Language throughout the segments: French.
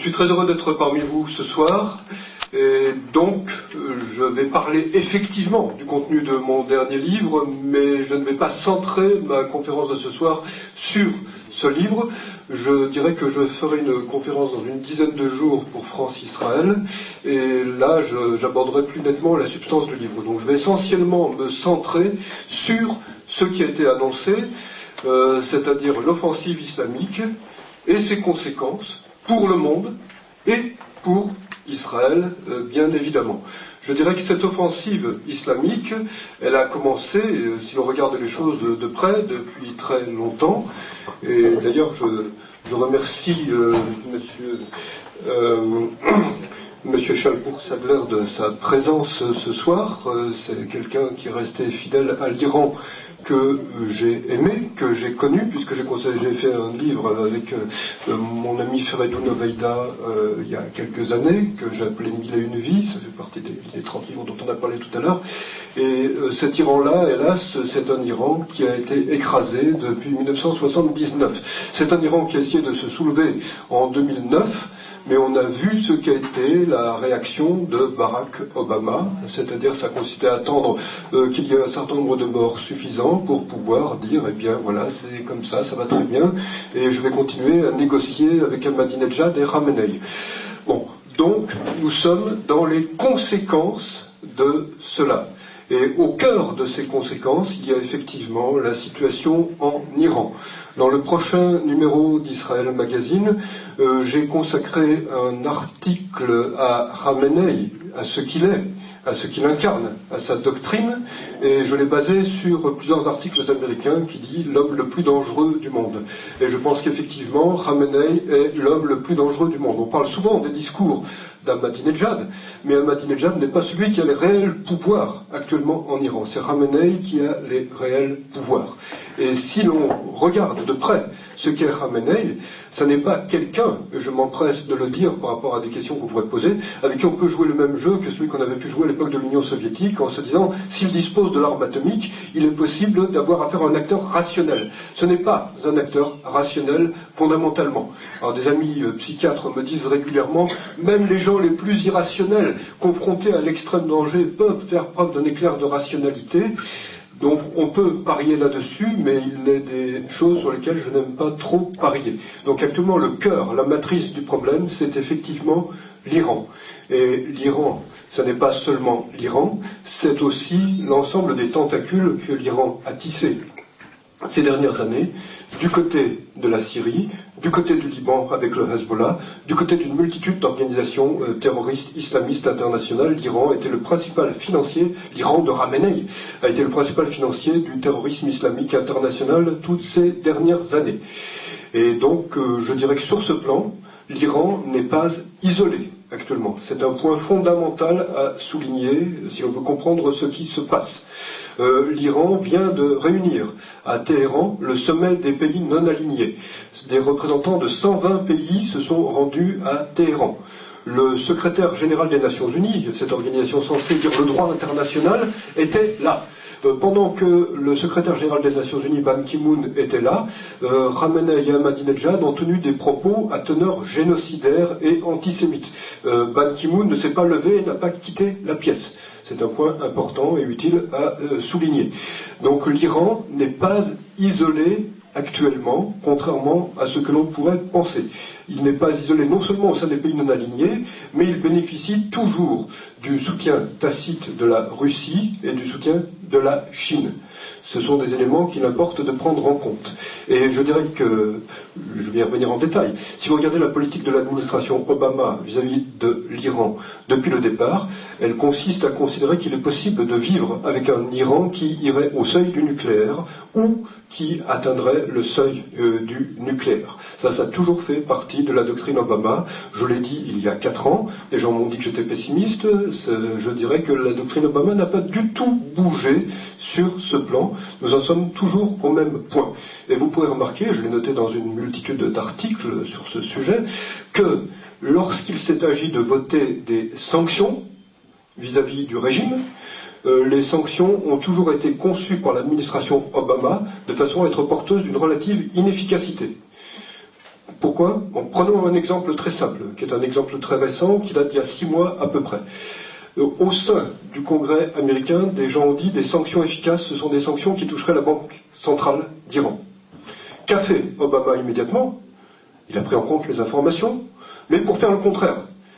Je suis très heureux d'être parmi vous ce soir et donc je vais parler effectivement du contenu de mon dernier livre, mais je ne vais pas centrer ma conférence de ce soir sur ce livre. Je dirais que je ferai une conférence dans une dizaine de jours pour France-Israël et là j'aborderai plus nettement la substance du livre. Donc je vais essentiellement me centrer sur ce qui a été annoncé, c'est-à-dire l'offensive islamique et ses conséquences pour le monde et pour Israël, bien évidemment. Je dirais que cette offensive islamique, elle a commencé, si l'on regarde les choses de près, depuis très longtemps. Et d'ailleurs, je remercie Monsieur Schalbourg-Sadler de sa présence ce soir. C'est quelqu'un qui est resté fidèle à l'Iran que j'ai aimé, que j'ai connu, puisque j'ai fait un livre avec mon ami Feredoun Oveida il y a quelques années, que j'ai appelé Mille et une vies, ça fait partie des 30 livres dont on a parlé tout à l'heure. Et cet Iran-là, hélas, c'est un Iran qui a été écrasé depuis 1979. C'est un Iran qui a essayé de se soulever en 2009, mais on a vu ce qu'a été la réaction de Barack Obama, c'est-à-dire ça consistait à attendre qu'il y ait un certain nombre de morts suffisants pour pouvoir dire, eh bien voilà, c'est comme ça va très bien, et je vais continuer à négocier avec Ahmadinejad et Khamenei. Bon, donc nous sommes dans les conséquences de cela. Et au cœur de ces conséquences, il y a effectivement la situation en Iran. Dans le prochain numéro d'Israël Magazine, j'ai consacré un article à Khamenei, à ce qu'il est, à ce qu'il incarne, à sa doctrine, et je l'ai basé sur plusieurs articles américains qui disent l'homme le plus dangereux du monde. Et je pense qu'effectivement, Khamenei est l'homme le plus dangereux du monde. On parle souvent des discours d'Ahmadinejad, mais Ahmadinejad n'est pas celui qui a les réels pouvoirs actuellement en Iran. C'est Khamenei qui a les réels pouvoirs. Et si l'on regarde de près ce qu'est Khamenei, ça n'est pas quelqu'un, je m'empresse de le dire par rapport à des questions qu'on pourrait poser, avec qui on peut jouer le même jeu que celui qu'on avait pu jouer à l'époque de l'Union soviétique, en se disant, s'il dispose de l'arme atomique, il est possible d'avoir affaire à un acteur rationnel. Ce n'est pas un acteur rationnel fondamentalement. Alors des amis psychiatres me disent régulièrement, même les gens les plus irrationnels, confrontés à l'extrême danger, peuvent faire preuve d'un éclair de rationalité. Donc on peut parier là-dessus, mais il y a des choses sur lesquelles je n'aime pas trop parier. Donc actuellement, le cœur, la matrice du problème, c'est effectivement l'Iran. Et l'Iran, ce n'est pas seulement l'Iran, c'est aussi l'ensemble des tentacules que l'Iran a tissés ces dernières années, du côté de la Syrie, du côté du Liban avec le Hezbollah, du côté d'une multitude d'organisations terroristes islamistes internationales. L'Iran était le principal financier, l'Iran de Khamenei a été le principal financier du terrorisme islamique international toutes ces dernières années. Et donc, je dirais que sur ce plan, l'Iran n'est pas isolé actuellement. C'est un point fondamental à souligner si on veut comprendre ce qui se passe. L'Iran vient de réunir à Téhéran le sommet des pays non alignés. Des représentants de 120 pays se sont rendus à Téhéran. Le secrétaire général des Nations Unies, cette organisation censée dire le droit international, était là. Pendant que le secrétaire général des Nations Unies, Ban Ki-moon, était là, Khamenei et Ahmadinejad ont tenu des propos à teneur génocidaire et antisémite. Ban Ki-moon ne s'est pas levé et n'a pas quitté la pièce. C'est un point important et utile à souligner. Donc l'Iran n'est pas isolé actuellement, contrairement à ce que l'on pourrait penser. Il n'est pas isolé non seulement au sein des pays non alignés, mais il bénéficie toujours du soutien tacite de la Russie et du soutien de la Chine. Ce sont des éléments qu'il importe de prendre en compte. Et je dirais que, je vais y revenir en détail, si vous regardez la politique de l'administration Obama vis-à-vis de l'Iran depuis le départ, elle consiste à considérer qu'il est possible de vivre avec un Iran qui irait au seuil du nucléaire ou qui atteindrait le seuil du nucléaire. Ça a toujours fait partie de la doctrine Obama. Je l'ai dit il y a 4 ans, les gens m'ont dit que j'étais pessimiste, je dirais que la doctrine Obama n'a pas du tout bougé sur ce plan. Nous en sommes toujours au même point. Et vous pourrez remarquer, je l'ai noté dans une multitude d'articles sur ce sujet, que lorsqu'il s'est agi de voter des sanctions vis-à-vis du régime, les sanctions ont toujours été conçues par l'administration Obama de façon à être porteuses d'une relative inefficacité. Pourquoi? Bon, prenons un exemple très simple, qui est un exemple très récent, qui date d'il y a 6 mois à peu près. Au sein du Congrès américain, des gens ont dit des sanctions efficaces, ce sont des sanctions qui toucheraient la Banque centrale d'Iran. Qu'a fait Obama immédiatement? Il a pris en compte les informations, mais pour faire le contraire.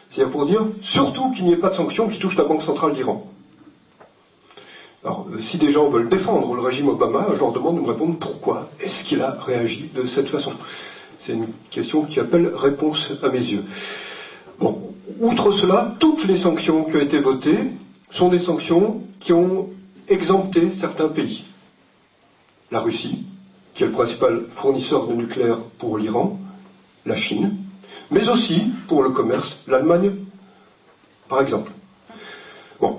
C'est-à-dire pour dire surtout qu'il n'y ait pas de sanctions qui touchent la Banque centrale d'Iran. Alors, si des gens veulent défendre le régime Obama, je leur demande de me répondre pourquoi est-ce qu'il a réagi de cette façon. C'est une question qui appelle réponse à mes yeux. Bon, outre cela, toutes les sanctions qui ont été votées sont des sanctions qui ont exempté certains pays. La Russie, qui est le principal fournisseur de nucléaire pour l'Iran, la Chine, mais aussi, pour le commerce, l'Allemagne, par exemple. Bon.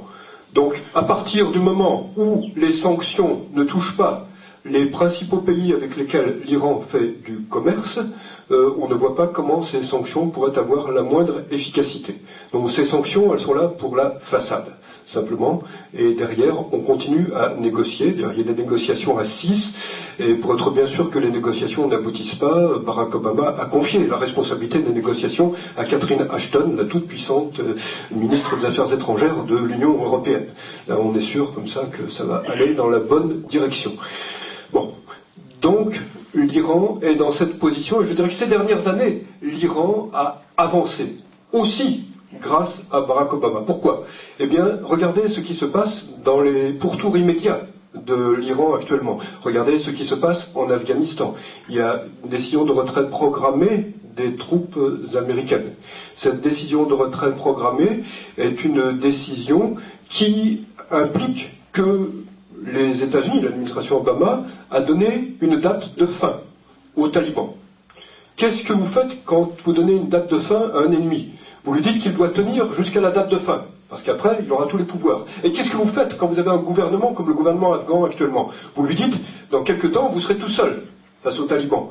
Donc, à partir du moment où les sanctions ne touchent pas les principaux pays avec lesquels l'Iran fait du commerce, on ne voit pas comment ces sanctions pourraient avoir la moindre efficacité. Donc ces sanctions, elles sont là pour la façade, simplement, et derrière, on continue à négocier. Il y a des négociations à 6, et pour être bien sûr que les négociations n'aboutissent pas, Barack Obama a confié la responsabilité des négociations à Catherine Ashton, la toute-puissante ministre des Affaires étrangères de l'Union européenne. Là, on est sûr, comme ça, que ça va aller dans la bonne direction. Bon, donc l'Iran est dans cette position, et je dirais que ces dernières années, l'Iran a avancé, aussi grâce à Barack Obama. Pourquoi? Eh bien, regardez ce qui se passe dans les pourtours immédiats de l'Iran actuellement. Regardez ce qui se passe en Afghanistan. Il y a une décision de retrait programmée des troupes américaines. Cette décision de retrait programmée est une décision qui implique que les États-Unis, l'administration Obama, a donné une date de fin aux talibans. Qu'est-ce que vous faites quand vous donnez une date de fin à un ennemi? Vous lui dites qu'il doit tenir jusqu'à la date de fin, parce qu'après, il aura tous les pouvoirs. Et qu'est-ce que vous faites quand vous avez un gouvernement comme le gouvernement afghan actuellement? Vous lui dites, dans quelques temps, vous serez tout seul face aux talibans.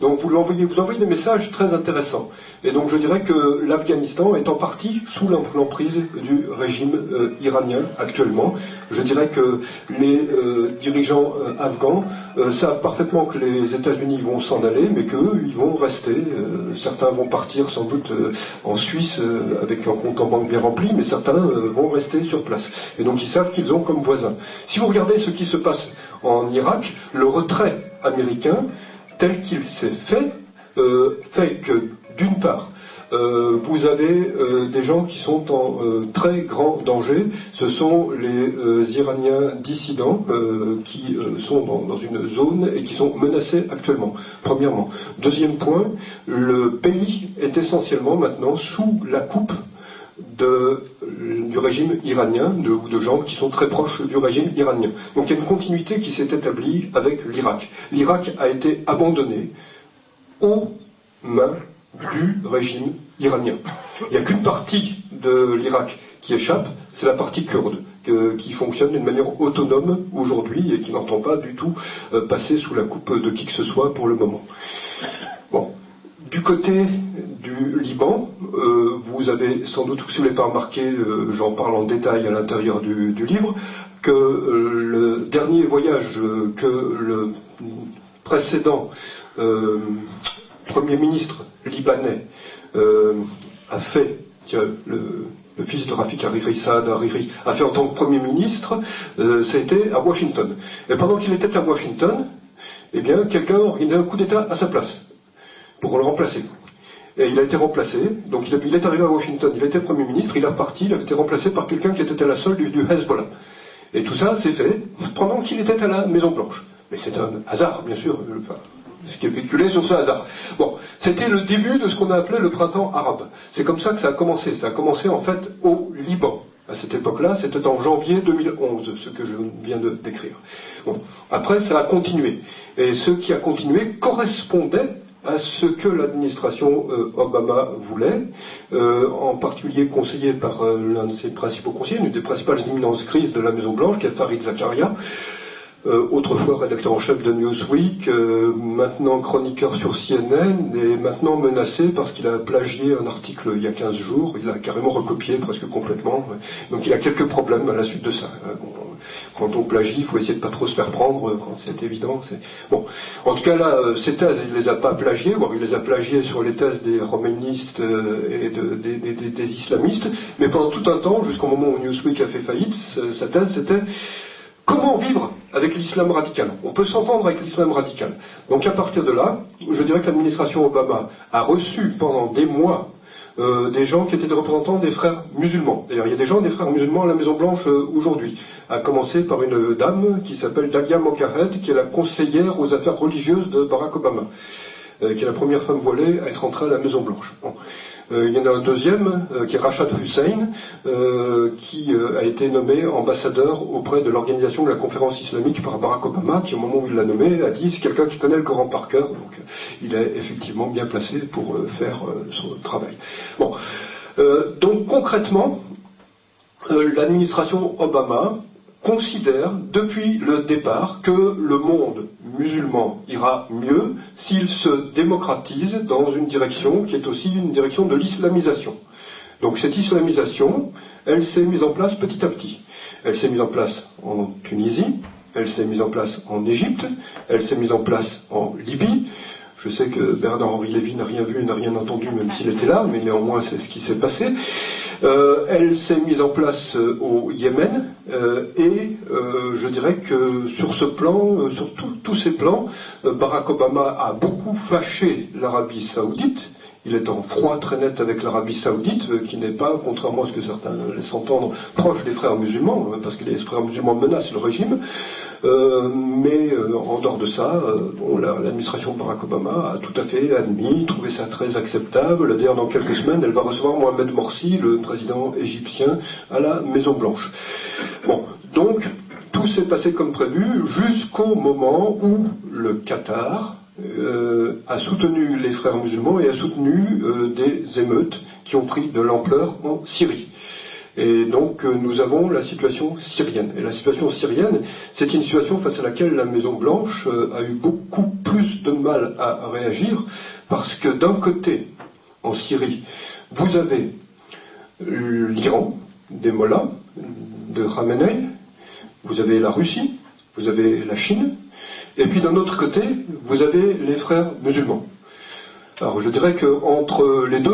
Donc vous envoyez des messages très intéressants. Et donc je dirais que l'Afghanistan est en partie sous l'emprise du régime iranien actuellement. Je dirais que les dirigeants afghans savent parfaitement que les États-Unis vont s'en aller, mais qu'eux, ils vont rester. Certains vont partir sans doute en Suisse avec un compte en banque bien rempli, mais certains vont rester sur place. Et donc ils savent qu'ils ont comme voisins. Si vous regardez ce qui se passe en Irak, le retrait américain tel qu'il s'est fait, fait que, d'une part, vous avez des gens qui sont en très grand danger. Ce sont les Iraniens dissidents qui sont dans une zone et qui sont menacés actuellement, premièrement. Deuxième point, le pays est essentiellement maintenant sous la coupe du régime iranien, ou de gens qui sont très proches du régime iranien. Donc il y a une continuité qui s'est établie avec l'Irak. L'Irak a été abandonné aux mains du régime iranien. Il n'y a qu'une partie de l'Irak qui échappe, c'est la partie kurde, qui fonctionne d'une manière autonome aujourd'hui et qui n'entend pas du tout passer sous la coupe de qui que ce soit pour le moment. Bon. Du côté du Liban, vous avez sans doute, si vous ne l'avez pas remarqué, j'en parle en détail à l'intérieur du livre, que le dernier voyage que le précédent Premier ministre libanais a fait, le fils de Rafik Hariri, Saad Hariri, a fait en tant que Premier ministre, ça a été à Washington. Et pendant qu'il était à Washington, eh bien, quelqu'un a organisé un coup d'État à sa place, pour le remplacer. Et il a été remplacé, donc il est arrivé à Washington, il était Premier ministre, il est reparti, il a été remplacé par quelqu'un qui était à la solde du Hezbollah. Et tout ça s'est fait pendant qu'il était à la Maison-Blanche. Mais c'est un hasard, bien sûr, ce qui est véhiculé sur ce hasard. Bon, c'était le début de ce qu'on a appelé le printemps arabe. C'est comme ça que ça a commencé. Ça a commencé en fait au Liban. À cette époque-là, c'était en janvier 2011, ce que je viens de décrire. Bon. Après, ça a continué. Et ce qui a continué correspondait à ce que l'administration Obama voulait, en particulier conseillé par l'un de ses principaux conseillers, une des principales éminences grises de la Maison-Blanche, qui est Fareed Zakaria, autrefois rédacteur en chef de Newsweek, maintenant chroniqueur sur CNN, et maintenant menacé parce qu'il a plagié un article il y a 15 jours, il a carrément recopié presque complètement, donc il a quelques problèmes à la suite de ça. Bon, quand on plagie, il faut essayer de pas trop se faire prendre quand c'est évident. Bon. En tout cas là, ces thèses, il les a pas plagiées, voire il les a plagiées sur les thèses des romanistes et des islamistes, mais pendant tout un temps, jusqu'au moment où Newsweek a fait faillite, sa thèse c'était comment vivre avec l'islam radical. On peut s'entendre avec l'islam radical. Donc à partir de là, je dirais que l'administration Obama a reçu pendant des mois des gens qui étaient des représentants des frères musulmans. D'ailleurs, il y a des gens des frères musulmans à la Maison-Blanche aujourd'hui, à commencer par une dame qui s'appelle Dalia Mokahed, qui est la conseillère aux affaires religieuses de Barack Obama, qui est la première femme voilée à être entrée à la Maison-Blanche. Bon. Il y en a un deuxième, qui est Rashad Hussein, qui a été nommé ambassadeur auprès de l'organisation de la conférence islamique par Barack Obama, qui au moment où il l'a nommé a dit c'est quelqu'un qui connaît le Coran par cœur, donc il est effectivement bien placé pour faire son travail. Bon, donc concrètement, l'administration Obama considère depuis le départ que le monde musulman ira mieux s'il se démocratise dans une direction qui est aussi une direction de l'islamisation. Donc cette islamisation, elle s'est mise en place petit à petit. Elle s'est mise en place en Tunisie, elle s'est mise en place en Égypte, elle s'est mise en place en Libye. Je sais que Bernard-Henri Lévy n'a rien vu, n'a rien entendu, même s'il était là, mais néanmoins c'est ce qui s'est passé. Elle s'est mise en place au Yémen, et je dirais que sur ce plan, sur tous ces plans, Barack Obama a beaucoup fâché l'Arabie Saoudite. Il est en froid très net avec l'Arabie Saoudite, qui n'est pas, contrairement à ce que certains laissent entendre, proche des frères musulmans, parce que les frères musulmans menacent le régime. Mais en dehors de ça, bon, l'administration de Barack Obama a tout à fait admis, trouvé ça très acceptable. D'ailleurs, dans quelques semaines, elle va recevoir Mohamed Morsi, le président égyptien, à la Maison-Blanche. Bon, donc, tout s'est passé comme prévu jusqu'au moment où le Qatar a soutenu les frères musulmans et a soutenu des émeutes qui ont pris de l'ampleur en Syrie. Et donc nous avons la situation syrienne. Et la situation syrienne, c'est une situation face à laquelle la Maison-Blanche a eu beaucoup plus de mal à réagir, parce que d'un côté, en Syrie, vous avez l'Iran, des mollahs, de Khamenei, vous avez la Russie, vous avez la Chine, et puis d'un autre côté, vous avez les frères musulmans. Alors je dirais qu'entre les deux,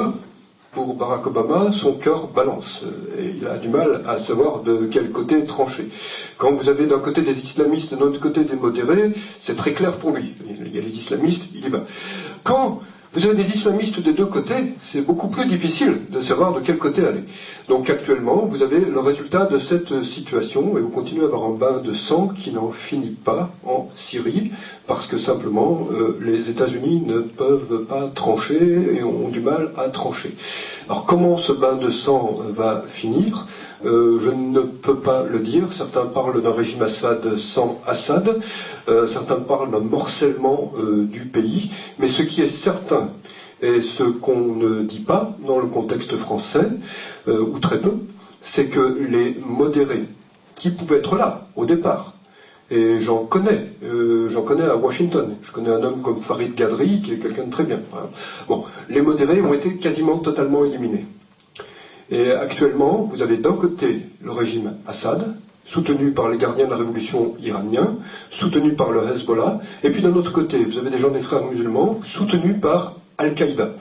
pour Barack Obama, son cœur balance. Et il a du mal à savoir de quel côté trancher. Quand vous avez d'un côté des islamistes et de l'autre côté des modérés, c'est très clair pour lui. Il y a les islamistes, il y va. Quand vous avez des islamistes des deux côtés, c'est beaucoup plus difficile de savoir de quel côté aller. Donc actuellement, vous avez le résultat de cette situation, et vous continuez à avoir un bain de sang qui n'en finit pas en Syrie, parce que simplement, les États-Unis ne peuvent pas trancher et ont du mal à trancher. Alors comment ce bain de sang va finir ? Je ne peux pas le dire. Certains parlent d'un régime Assad sans Assad, certains parlent d'un morcellement du pays, mais ce qui est certain, et ce qu'on ne dit pas dans le contexte français, ou très peu, c'est que les modérés, qui pouvaient être là au départ, et j'en connais à Washington, je connais un homme comme Farid Gadri, qui est quelqu'un de très bien. Bon, les modérés ont été quasiment totalement éliminés. Et actuellement, vous avez d'un côté le régime Assad, soutenu par les gardiens de la révolution iraniens, soutenu par le Hezbollah, et puis d'un autre côté, vous avez des gens des frères musulmans, soutenus par Al-Qaïda.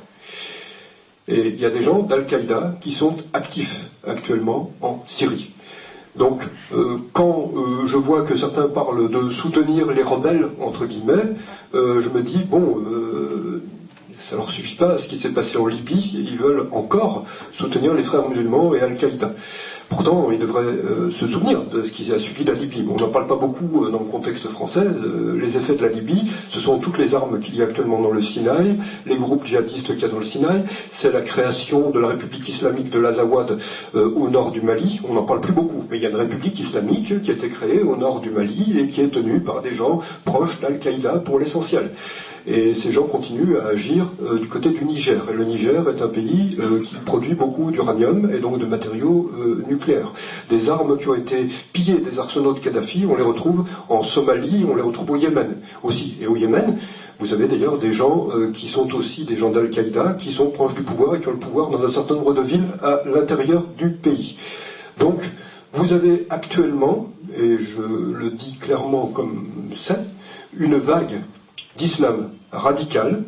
Et il y a des gens d'Al-Qaïda qui sont actifs actuellement en Syrie. Donc, quand je vois que certains parlent de soutenir les rebelles, entre guillemets, je me dis, bon, ça leur suffit pas ce qui s'est passé en Libye, ils veulent encore soutenir les frères musulmans et Al-Qaïda. Pourtant, ils devraient se souvenir de ce qui a suivi la Libye. On n'en parle pas beaucoup dans le contexte français. Les effets de la Libye, ce sont toutes les armes qu'il y a actuellement dans le Sinaï, les groupes djihadistes qu'il y a dans le Sinaï, c'est la création de la République islamique de l'Azawad au nord du Mali. On n'en parle plus beaucoup, mais il y a une République islamique qui a été créée au nord du Mali et qui est tenue par des gens proches d'Al-Qaïda pour l'essentiel. Et ces gens continuent à agir du côté du Niger. Et le Niger est un pays qui produit beaucoup d'uranium et donc de matériaux nucléaires. Des armes qui ont été pillées des arsenaux de Kadhafi, on les retrouve en Somalie, on les retrouve au Yémen aussi. Et au Yémen, vous avez d'ailleurs des gens qui sont aussi des gens d'Al-Qaïda, qui sont proches du pouvoir et qui ont le pouvoir dans un certain nombre de villes à l'intérieur du pays. Donc, vous avez actuellement, et je le dis clairement comme c'est, une vague d'islam radical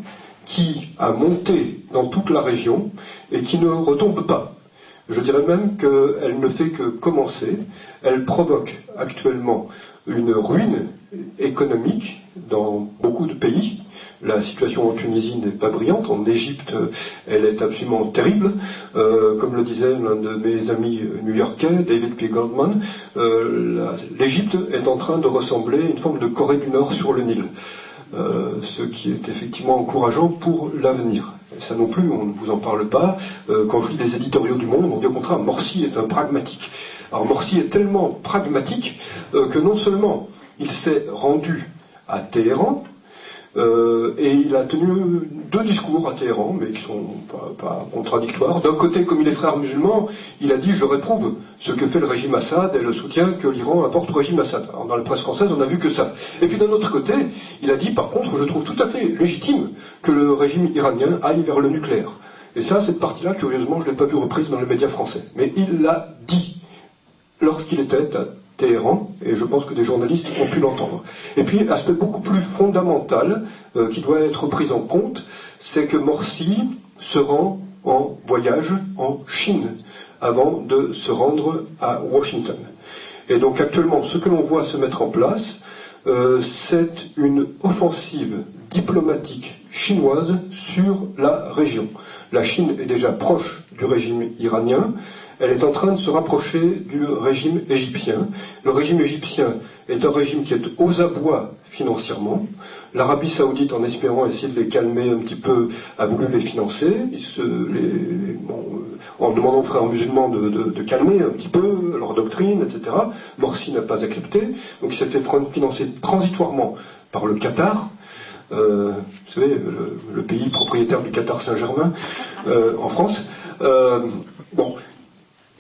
qui a monté dans toute la région et qui ne retombe pas. Je dirais même qu'elle ne fait que commencer. Elle provoque actuellement une ruine économique dans beaucoup de pays. La situation en Tunisie n'est pas brillante. En Égypte, elle est absolument terrible. Comme le disait l'un de mes amis new-yorkais, David P. Goldman, l'Égypte est en train de ressembler à une forme de Corée du Nord sur le Nil. Ce qui est effectivement encourageant pour l'avenir. Ça non plus, on ne vous en parle pas. Quand je lis les éditoriaux du Monde, on dit au contraire, Morsi est un pragmatique. Alors Morsi est tellement pragmatique que non seulement il s'est rendu à Téhéran, et il a tenu 2 discours à Téhéran, mais qui sont pas contradictoires. D'un côté, comme il est frère musulman, il a dit « je réprouve ce que fait le régime Assad et le soutien que l'Iran apporte au régime Assad ». Alors dans la presse française, on n'a vu que ça. Et puis d'un autre côté, il a dit « par contre, je trouve tout à fait légitime que le régime iranien aille vers le nucléaire ». Et ça, cette partie-là, curieusement, je ne l'ai pas vue reprise dans les médias français. Mais il l'a dit lorsqu'il était à Téhéran, et je pense que des journalistes ont pu l'entendre. Et puis, aspect beaucoup plus fondamental qui doit être pris en compte, c'est que Morsi se rend en voyage en Chine avant de se rendre à Washington. Et donc actuellement, ce que l'on voit se mettre en place, c'est une offensive diplomatique chinoise sur la région. La Chine est déjà proche du régime iranien. Elle est en train de se rapprocher du régime égyptien. Le régime égyptien est un régime qui est aux abois financièrement. L'Arabie Saoudite, en espérant essayer de les calmer un petit peu, a voulu les financer, en demandant aux frères musulmans de calmer un petit peu leur doctrine, etc. Morsi n'a pas accepté, donc il s'est fait financer transitoirement par le Qatar. Vous savez, le pays propriétaire du Qatar Saint-Germain en France. Bon.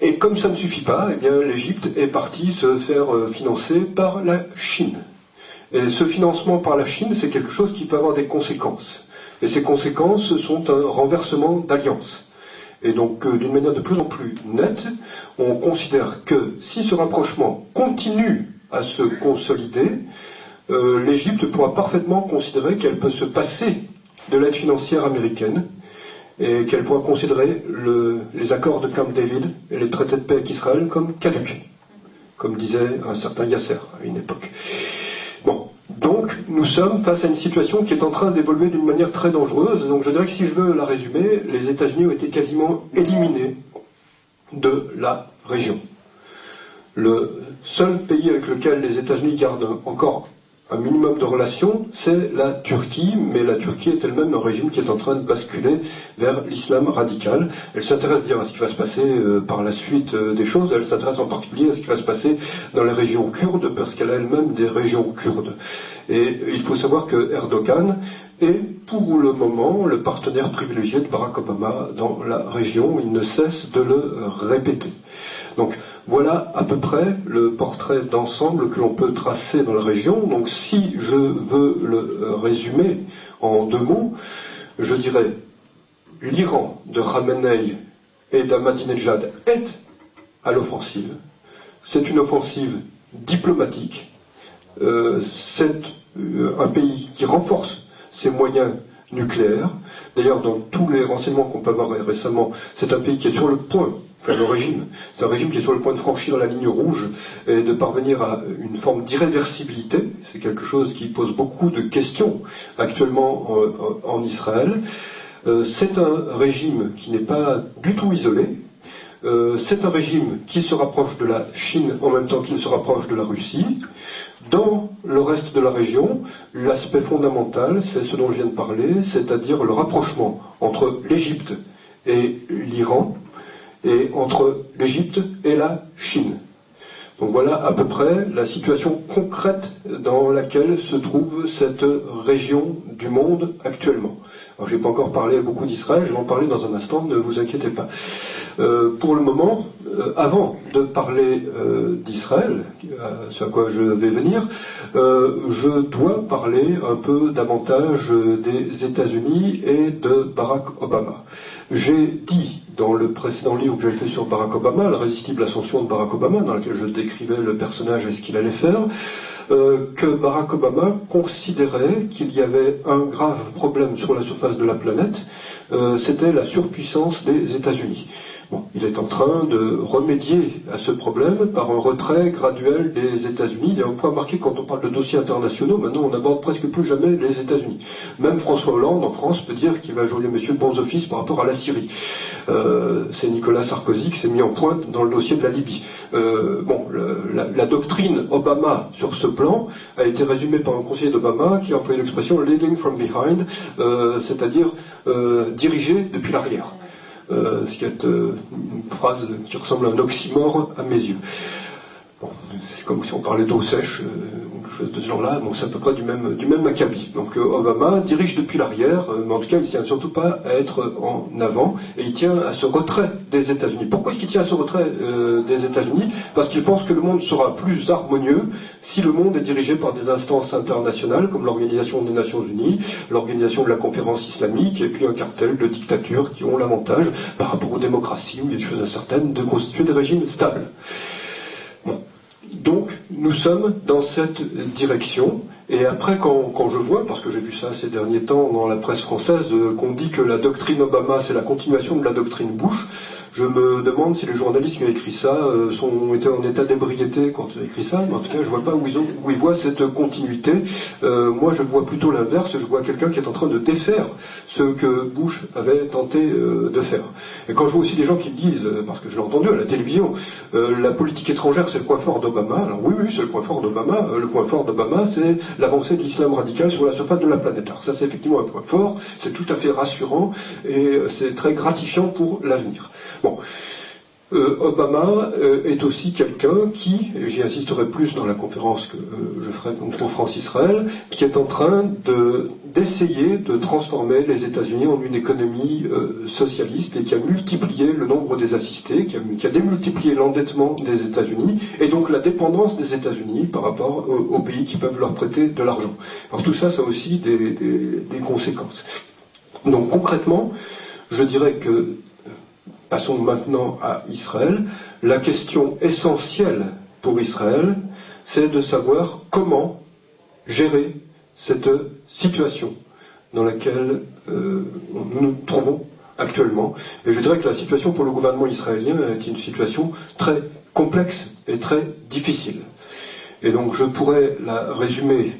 Et comme ça ne suffit pas, eh bien l'Égypte est partie se faire financer par la Chine. Et ce financement par la Chine, c'est quelque chose qui peut avoir des conséquences. Et ces conséquences sont un renversement d'alliance. Et donc, d'une manière de plus en plus nette, on considère que si ce rapprochement continue à se consolider, l'Égypte pourra parfaitement considérer qu'elle peut se passer de l'aide financière américaine, et qu'elle pourra considérer les accords de Camp David et les traités de paix avec Israël comme caducs, comme disait un certain Yasser à une époque. Bon, donc nous sommes face à une situation qui est en train d'évoluer d'une manière très dangereuse. Donc je dirais que si je veux la résumer, les États-Unis ont été quasiment éliminés de la région. Le seul pays avec lequel les États-Unis gardent encore un minimum de relations, c'est la Turquie, mais la Turquie est elle-même un régime qui est en train de basculer vers l'islam radical. Elle s'intéresse dire à ce qui va se passer par la suite des choses, elle s'intéresse en particulier à ce qui va se passer dans les régions kurdes, parce qu'elle a elle-même des régions kurdes. Et il faut savoir que Erdogan est pour le moment le partenaire privilégié de Barack Obama dans la région, il ne cesse de le répéter. Donc voilà à peu près le portrait d'ensemble que l'on peut tracer dans la région. Donc si je veux le résumer en 2 mots, je dirais l'Iran de Khamenei et d'Ahmadinejad est à l'offensive. C'est une offensive diplomatique. C'est un pays qui renforce ses moyens nucléaires. D'ailleurs, dans tous les renseignements qu'on peut avoir récemment, c'est un pays qui est sur le point, enfin le régime, c'est un régime qui est sur le point de franchir la ligne rouge et de parvenir à une forme d'irréversibilité. C'est quelque chose qui pose beaucoup de questions actuellement en Israël. C'est un régime qui n'est pas du tout isolé. C'est un régime qui se rapproche de la Chine en même temps qu'il se rapproche de la Russie. Dans le reste de la région, l'aspect fondamental, c'est ce dont je viens de parler, c'est-à-dire le rapprochement entre l'Égypte et l'Iran, et entre l'Égypte et la Chine. Donc voilà à peu près la situation concrète dans laquelle se trouve cette région du monde actuellement. Alors je n'ai pas encore parlé beaucoup d'Israël, je vais en parler dans un instant, ne vous inquiétez pas. Pour le moment, avant de parler d'Israël, ce à quoi je vais venir, je dois parler un peu davantage des États-Unis et de Barack Obama. J'ai dit dans le précédent livre que j'avais fait sur Barack Obama, l'irrésistible ascension de Barack Obama, dans lequel je décrivais le personnage et ce qu'il allait faire, que Barack Obama considérait qu'il y avait un grave problème sur la surface de la planète, c'était la surpuissance des États-Unis. Bon, il est en train de remédier à ce problème par un retrait graduel des États-Unis. Il y a un point marqué quand on parle de dossiers internationaux, maintenant on n'aborde presque plus jamais les États-Unis. Même François Hollande en France peut dire qu'il va jouer monsieur de bons offices par rapport à la Syrie. C'est Nicolas Sarkozy qui s'est mis en pointe dans le dossier de la Libye. La doctrine Obama sur ce plan a été résumée par un conseiller d'Obama qui a employé l'expression « leading from behind », c'est-à-dire diriger depuis l'arrière. Ce qui est une phrase qui ressemble à un oxymore à mes yeux. Bon, c'est comme si on parlait d'eau sèche, ou quelque chose de ce genre-là, donc c'est à peu près du même acabit. Donc Obama dirige depuis l'arrière, mais en tout cas il ne tient surtout pas à être en avant, et il tient à ce retrait des États-Unis. Pourquoi est-ce qu'il tient à ce retrait des États-Unis? Parce qu'il pense que le monde sera plus harmonieux si le monde est dirigé par des instances internationales, comme l'Organisation des Nations Unies, l'Organisation de la Conférence islamique, et puis un cartel de dictatures qui ont l'avantage, par rapport aux démocraties, ou des choses incertaines, de constituer des régimes stables. Bon. Donc, nous sommes dans cette direction, et après, quand je vois, parce que j'ai vu ça ces derniers temps dans la presse française, qu'on dit que la doctrine Obama, c'est la continuation de la doctrine Bush, je me demande si les journalistes qui ont écrit ça ont été en état d'ébriété quand ils ont écrit ça, mais en tout cas, je ne vois pas où ils voient cette continuité. Moi, je vois plutôt l'inverse, je vois quelqu'un qui est en train de défaire ce que Bush avait tenté de faire. Et quand je vois aussi des gens qui me disent, parce que je l'ai entendu à la télévision, la politique étrangère, c'est le point fort d'Obama. Alors oui, c'est le point fort d'Obama. Le point fort d'Obama, c'est l'avancée de l'islam radical sur la surface de la planète. Alors ça, c'est effectivement un point fort, c'est tout à fait rassurant, et c'est très gratifiant pour l'avenir. Bon, Obama est aussi quelqu'un qui, et j'y insisterai plus dans la conférence que je ferai contre France-Israël, qui est en train d'essayer de transformer les États-Unis en une économie socialiste et qui a multiplié le nombre des assistés, qui a démultiplié l'endettement des États-Unis et donc la dépendance des États-Unis par rapport aux pays qui peuvent leur prêter de l'argent. Alors tout ça, ça a aussi des conséquences. Donc concrètement, je dirais que passons maintenant à Israël. La question essentielle pour Israël, c'est de savoir comment gérer cette situation dans laquelle nous nous trouvons actuellement. Et je dirais que la situation pour le gouvernement israélien est une situation très complexe et très difficile. Et donc je pourrais la résumer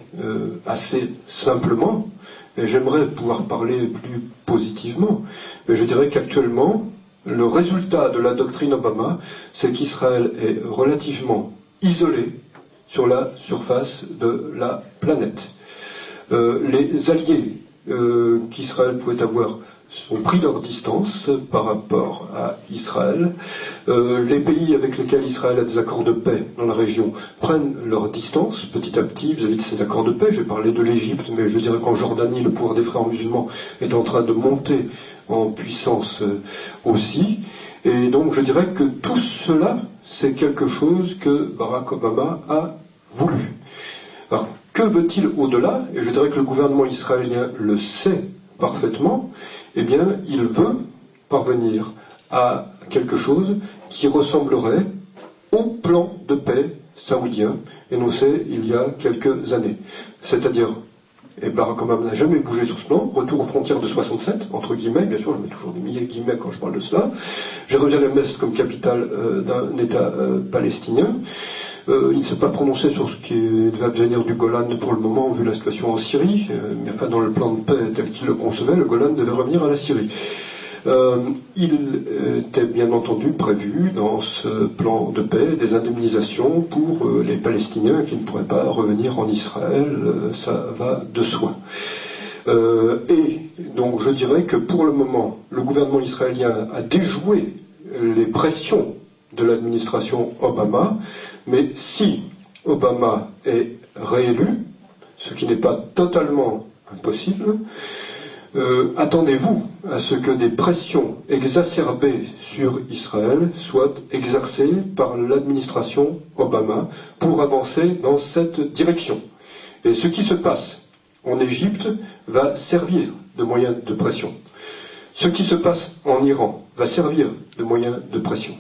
assez simplement, et j'aimerais pouvoir parler plus positivement, mais je dirais qu'actuellement, le résultat de la doctrine Obama, c'est qu'Israël est relativement isolé sur la surface de la planète. Les alliés qu'Israël pouvait avoir ont pris leur distance par rapport à Israël. Les pays avec lesquels Israël a des accords de paix dans la région prennent leur distance petit à petit vis-à-vis de ces accords de paix. J'ai parlé de l'Égypte, mais je dirais qu'en Jordanie, le pouvoir des frères musulmans est en train de monter en puissance aussi. Et donc je dirais que tout cela, c'est quelque chose que Barack Obama a voulu. Alors, que veut-il au-delà? Et je dirais que le gouvernement israélien le sait parfaitement. Eh bien, il veut parvenir à quelque chose qui ressemblerait au plan de paix saoudien énoncé il y a quelques années. C'est-à-dire, et Barack Obama n'a jamais bougé sur ce plan, retour aux frontières de 67, entre guillemets, bien sûr, je mets toujours des milliers de guillemets quand je parle de cela, Jérusalem-Est comme capitale d'un État palestinien. Il ne s'est pas prononcé sur ce qui devait advenir du Golan pour le moment, vu la situation en Syrie, mais enfin dans le plan de paix tel qu'il le concevait, le Golan devait revenir à la Syrie. Il était bien entendu prévu dans ce plan de paix des indemnisations pour les Palestiniens qui ne pourraient pas revenir en Israël, ça va de soi. Et donc je dirais que pour le moment, le gouvernement israélien a déjoué les pressions de l'administration Obama, mais si Obama est réélu, ce qui n'est pas totalement impossible, attendez-vous à ce que des pressions exacerbées sur Israël soient exercées par l'administration Obama pour avancer dans cette direction. Et ce qui se passe en Égypte va servir de moyen de pression. Ce qui se passe en Iran va servir de moyen de pression.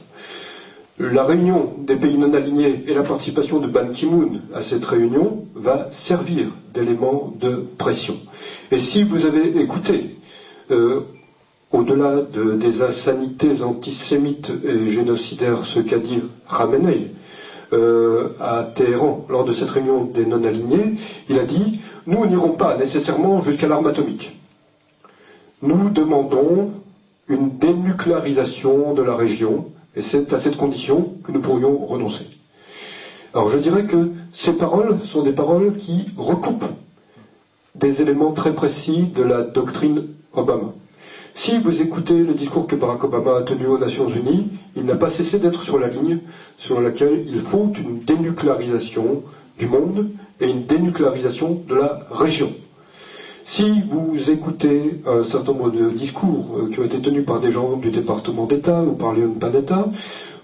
La réunion des pays non alignés et la participation de Ban Ki-moon à cette réunion va servir d'élément de pression. Et si vous avez écouté, au-delà des insanités antisémites et génocidaires, ce qu'a dit Khamenei à Téhéran lors de cette réunion des non-alignés, il a dit « Nous n'irons pas nécessairement jusqu'à l'arme atomique. Nous demandons une dénucléarisation de la région, et c'est à cette condition que nous pourrions renoncer. » Alors je dirais que ces paroles sont des paroles qui recoupent des éléments très précis de la doctrine Obama. Si vous écoutez le discours que Barack Obama a tenu aux Nations Unies, il n'a pas cessé d'être sur la ligne selon laquelle il faut une dénucléarisation du monde et une dénucléarisation de la région. Si vous écoutez un certain nombre de discours qui ont été tenus par des gens du département d'État ou par Leon Panetta,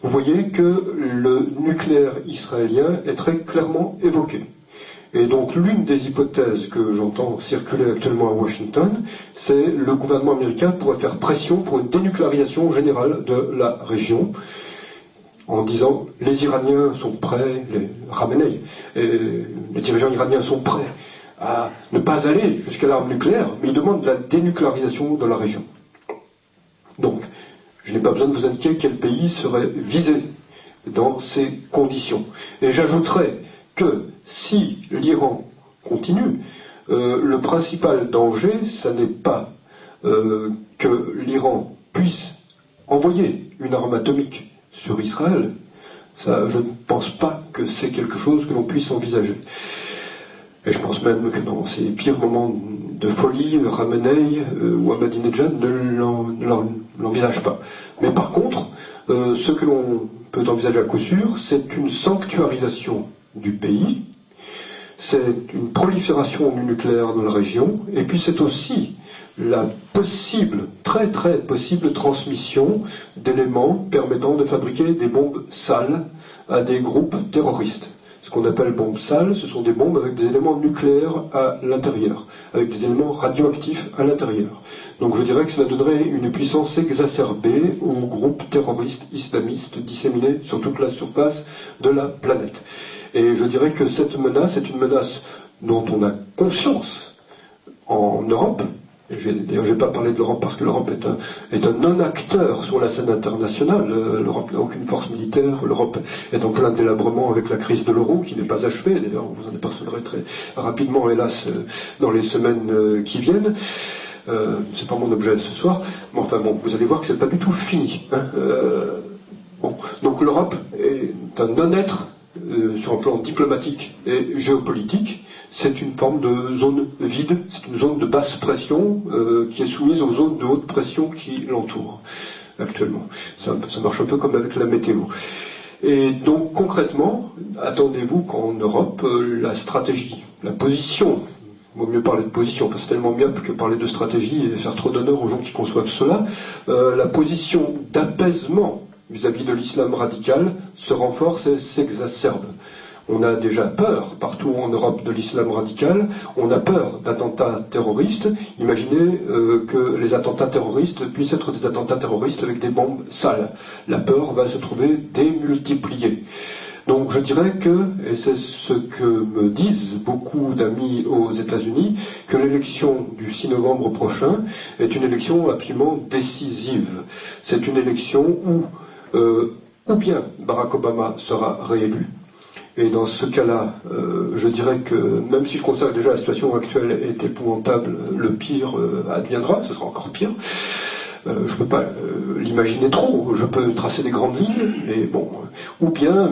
vous voyez que le nucléaire israélien est très clairement évoqué. Et donc l'une des hypothèses que j'entends circuler actuellement à Washington, c'est le gouvernement américain pourrait faire pression pour une dénucléarisation générale de la région, en disant les Iraniens sont prêts, les Khamenei, les dirigeants iraniens sont prêts à ne pas aller jusqu'à l'arme nucléaire, mais ils demandent la dénucléarisation de la région. Donc, je n'ai pas besoin de vous indiquer quel pays serait visé dans ces conditions. Et j'ajouterais que si l'Iran continue, le principal danger, ce n'est pas que l'Iran puisse envoyer une arme atomique sur Israël. Ça, je ne pense pas que c'est quelque chose que l'on puisse envisager. Et je pense même que dans ces pires moments de folie, Khamenei ou Ahmadinejad ne l'envisagent pas. Mais par contre, ce que l'on peut envisager à coup sûr, c'est une sanctuarisation du pays, c'est une prolifération du nucléaire dans la région, et puis c'est aussi la possible, très très possible transmission d'éléments permettant de fabriquer des bombes sales à des groupes terroristes. Ce qu'on appelle bombes sales, ce sont des bombes avec des éléments nucléaires à l'intérieur, avec des éléments radioactifs à l'intérieur. Donc je dirais que cela donnerait une puissance exacerbée aux groupes terroristes islamistes disséminés sur toute la surface de la planète. Et je dirais que cette menace est une menace dont on a conscience en Europe. D'ailleurs, je n'ai pas parlé de l'Europe parce que l'Europe est un non-acteur sur la scène internationale. L'Europe n'a aucune force militaire. L'Europe est en plein délabrement avec la crise de l'euro qui n'est pas achevée. D'ailleurs, vous en apercevrez très rapidement, hélas, dans les semaines qui viennent. C'est pas mon objet ce soir. Mais enfin bon, vous allez voir que c'est pas du tout fini. Hein. Bon. Donc l'Europe est un non-être sur un plan diplomatique et géopolitique. C'est une forme de zone vide, c'est une zone de basse pression qui est soumise aux zones de haute pression qui l'entourent actuellement. Ça marche un peu comme avec la météo. Et donc concrètement, attendez-vous qu'en Europe, la stratégie, la position, il vaut mieux parler de position, parce que c'est tellement myope que parler de stratégie et faire trop d'honneur aux gens qui conçoivent cela, la position d'apaisement vis-à-vis de l'islam radical se renforce et s'exacerbe. On a déjà peur partout en Europe de l'islam radical, on a peur d'attentats terroristes. Imaginez que les attentats terroristes puissent être des attentats terroristes avec des bombes sales. La peur va se trouver démultipliée. Donc je dirais que, et c'est ce que me disent beaucoup d'amis aux États-Unis, que l'élection du 6 novembre prochain est une élection absolument décisive. C'est une élection où ou bien Barack Obama sera réélu, et dans ce cas-là, je dirais que même si je considère que déjà la situation actuelle est épouvantable, le pire adviendra, ce sera encore pire. Je ne peux pas l'imaginer trop, je peux tracer des grandes lignes, mais bon. Ou bien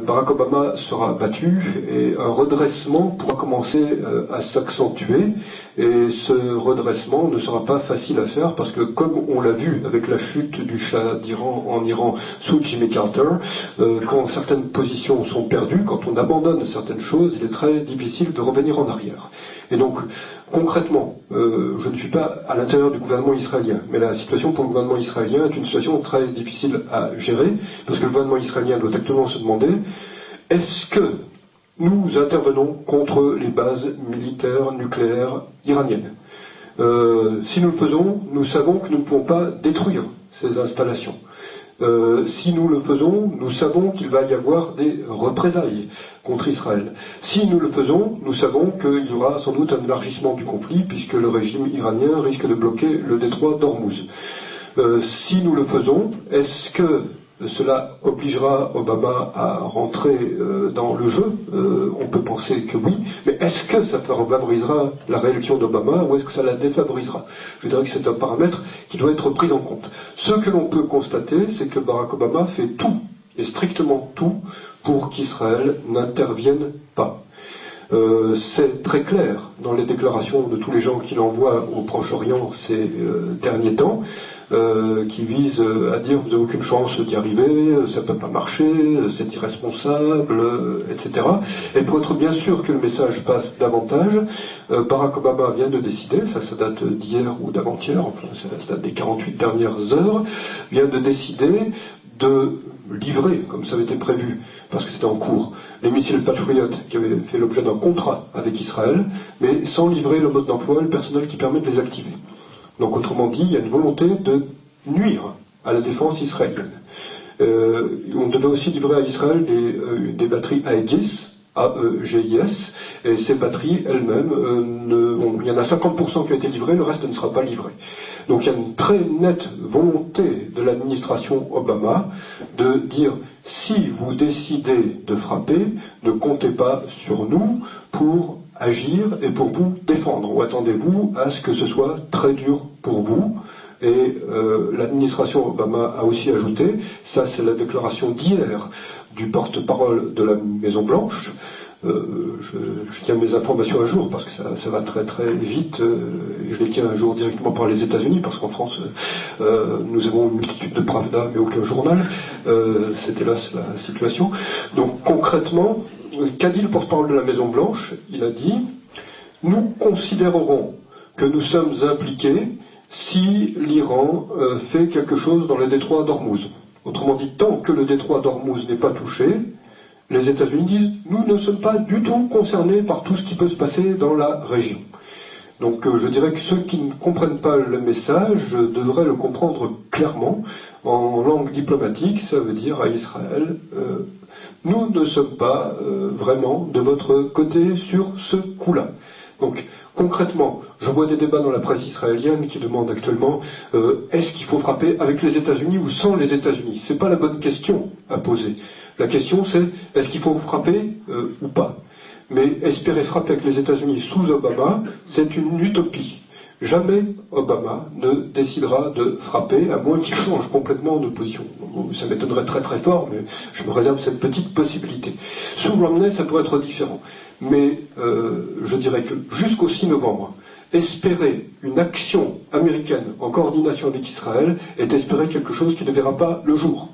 Barack Obama sera battu et un redressement pourra commencer à s'accentuer, et ce redressement ne sera pas facile à faire parce que, comme on l'a vu avec la chute du Shah d'Iran en Iran sous Jimmy Carter, quand certaines positions sont perdues, quand on abandonne certaines choses, il est très difficile de revenir en arrière. Et donc, concrètement, je ne suis pas à l'intérieur du gouvernement israélien, mais la situation pour le gouvernement israélien est une situation très difficile à gérer, parce que le gouvernement israélien doit actuellement se demander, est-ce que nous intervenons contre les bases militaires nucléaires iraniennes ? Si nous le faisons, nous savons que nous ne pouvons pas détruire ces installations. Si nous le faisons, nous savons qu'il va y avoir des représailles contre Israël. Si nous le faisons, nous savons qu'il y aura sans doute un élargissement du conflit, puisque le régime iranien risque de bloquer le détroit d'Ormuz. Si nous le faisons, est-ce que cela obligera Obama à rentrer dans le jeu? On peut penser que oui, mais est-ce que ça favorisera la réélection d'Obama ou est-ce que ça la défavorisera? Je dirais que c'est un paramètre qui doit être pris en compte. Ce que l'on peut constater, c'est que Barack Obama fait tout, et strictement tout, pour qu'Israël n'intervienne pas. C'est très clair dans les déclarations de tous les gens qu'il envoie au Proche-Orient ces derniers temps, qui visent à dire vous n'avez aucune chance d'y arriver, ça ne peut pas marcher, c'est irresponsable, etc. Et pour être bien sûr que le message passe davantage, Barack Obama vient de décider, ça date d'hier ou d'avant-hier, enfin ça date des 48 dernières heures, vient de décider de livrer, comme ça avait été prévu, parce que c'était en cours, les missiles Patriot qui avaient fait l'objet d'un contrat avec Israël, mais sans livrer le mode d'emploi et le personnel qui permet de les activer. Donc autrement dit, il y a une volonté de nuire à la défense israélienne. On devait aussi livrer à Israël des batteries Aegis, AEGIS, et ces batteries elles-mêmes, il y en a 50% qui ont été livrées, le reste ne sera pas livré. Donc il y a une très nette volonté de l'administration Obama de dire si vous décidez de frapper, ne comptez pas sur nous pour agir et pour vous défendre, ou attendez-vous à ce que ce soit très dur pour vous. Et l'administration Obama a aussi ajouté, ça c'est la déclaration d'hier du porte-parole de la Maison-Blanche, je tiens mes informations à jour parce que ça va très très vite, et je les tiens à jour directement par les États-Unis parce qu'en France nous avons une multitude de Pravda mais aucun journal, c'est hélas la situation. Donc concrètement, qu'a dit le porte-parole de la Maison-Blanche? Il a dit nous considérerons que nous sommes impliqués si l'Iran fait quelque chose dans le détroit d'Ormuz. Autrement dit, tant que le détroit d'Ormuz n'est pas touché, les États-Unis disent nous ne sommes pas du tout concernés par tout ce qui peut se passer dans la région. Donc je dirais que ceux qui ne comprennent pas le message devraient le comprendre clairement. En langue diplomatique, ça veut dire à Israël nous ne sommes pas vraiment de votre côté sur ce coup-là. Donc concrètement, je vois des débats dans la presse israélienne qui demandent actuellement est-ce qu'il faut frapper avec les États-Unis ou sans les États-Unis? C'est pas la bonne question à poser. La question c'est est-ce qu'il faut frapper ou pas? Mais espérer frapper avec les États-Unis sous Obama, c'est une utopie. Jamais Obama ne décidera de frapper, à moins qu'il change complètement de position. Ça m'étonnerait très très fort, mais je me réserve cette petite possibilité. Sous Romney, ça pourrait être différent. Mais je dirais que jusqu'au 6 novembre, espérer une action américaine en coordination avec Israël est espérer quelque chose qui ne verra pas le jour.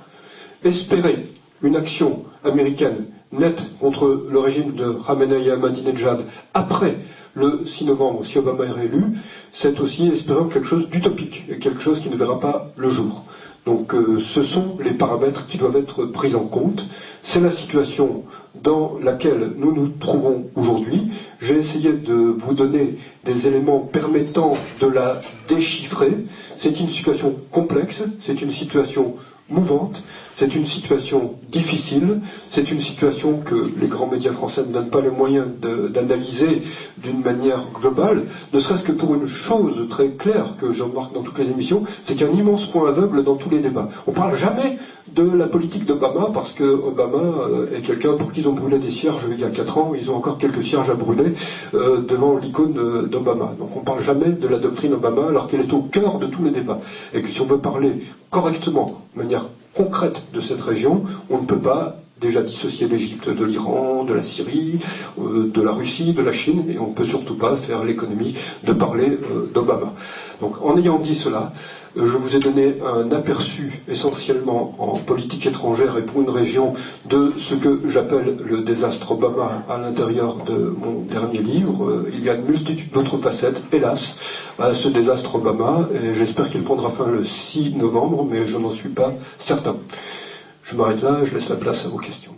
Espérer une action américaine nette contre le régime de Khamenei et Ahmadinejad après le 6 novembre, si Obama est réélu, c'est aussi espérer quelque chose d'utopique, et quelque chose qui ne verra pas le jour. Donc ce sont les paramètres qui doivent être pris en compte. C'est la situation dans laquelle nous nous trouvons aujourd'hui. J'ai essayé de vous donner des éléments permettant de la déchiffrer. C'est une situation complexe, c'est une situation mouvante, c'est une situation difficile, c'est une situation que les grands médias français ne donnent pas les moyens d'analyser d'une manière globale, ne serait-ce que pour une chose très claire que je remarque dans toutes les émissions, c'est qu'il y a un immense point aveugle dans tous les débats. On ne parle jamais de la politique d'Obama parce que Obama est quelqu'un pour qui ils ont brûlé des cierges il y a 4 ans, ils ont encore quelques cierges à brûler devant l'icône d'Obama. Donc on ne parle jamais de la doctrine Obama alors qu'elle est au cœur de tous les débats. Et que si on veut parler correctement, de manière concrète de cette région, on ne peut pas déjà dissocier l'Égypte de l'Iran, de la Syrie, de la Russie, de la Chine, et on ne peut surtout pas faire l'économie de parler d'Obama. Donc en ayant dit cela, je vous ai donné un aperçu essentiellement en politique étrangère et pour une région de ce que j'appelle le désastre Obama à l'intérieur de mon dernier livre. Il y a une multitude d'autres facettes, hélas, à ce désastre Obama, et j'espère qu'il prendra fin le 6 novembre, mais je n'en suis pas certain. Je m'arrête là, je laisse la place à vos questions.